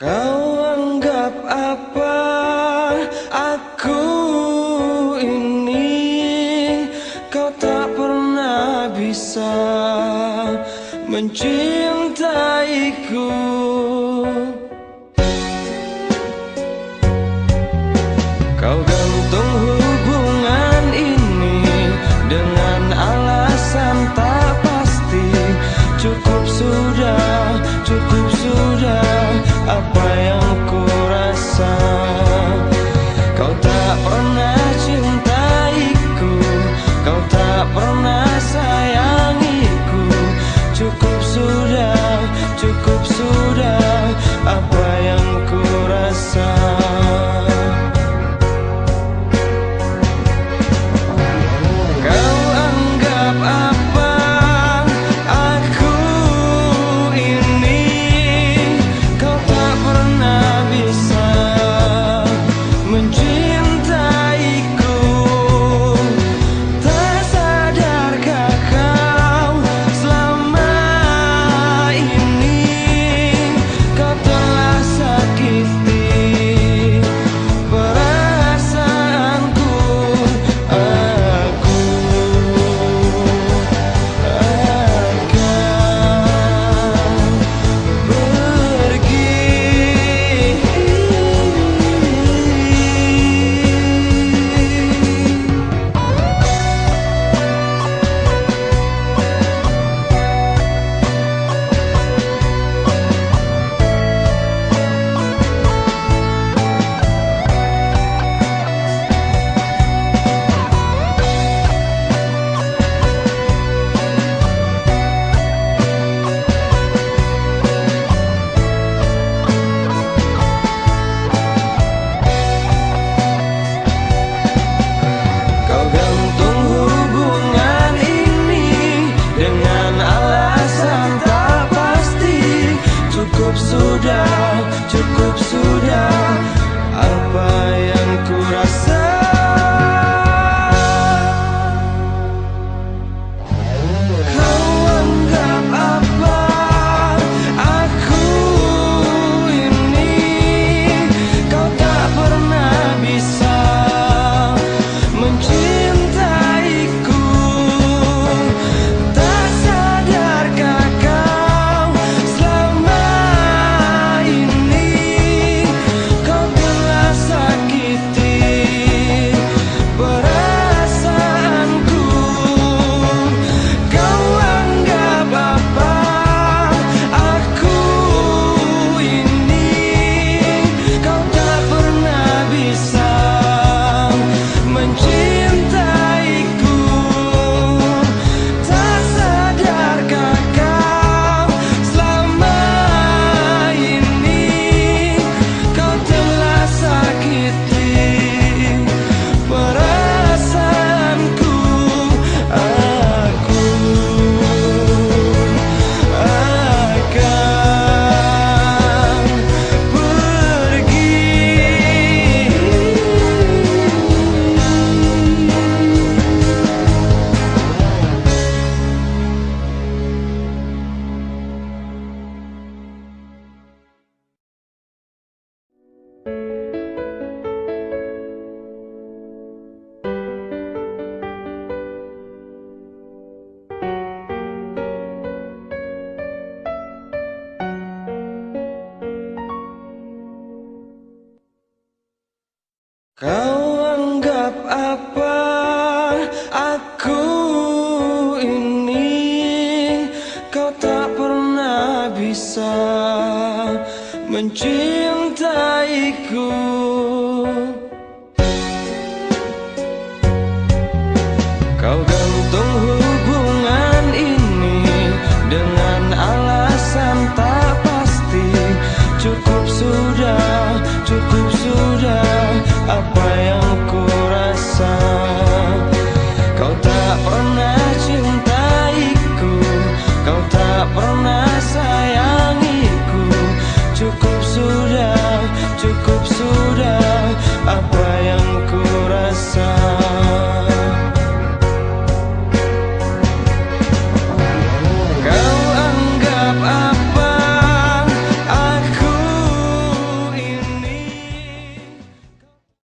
Kau anggap apa aku ini? Kau tak pernah bisa mencintaiku. Kau gantung hubungan ini dengan alasan tak pasti. Cukup sudah, cukup sudah apa yang ku rasa. Kau tak pernah cintaiku, kau tak pernah sayangiku. Cukup sudah apa yang ku rasa. Kau anggap apa aku ini? Kau tak pernah bisa mencintaiku. Tak sadarkah kau selama ini kau telah sakiti perasaanku. Aku akan pergi. Kau gantung hubungan ini dengan alasan tak pasti. Cukup sudah apa yang ku rasa. Kau anggap apa aku ini? Kau tak pernah bisa mencintaiku. Tak sadarkah kau selama ini kau telah sakiti perasaanku. Kau anggap apa aku ini? Kau tak pernah bisa mencintaiku. Tak sadarkah kau selama ini kau telah sakiti perasaanku. Aku akan pergi. Kau anggap apa aku ini? Kau tak pernah bisa mencintaiku.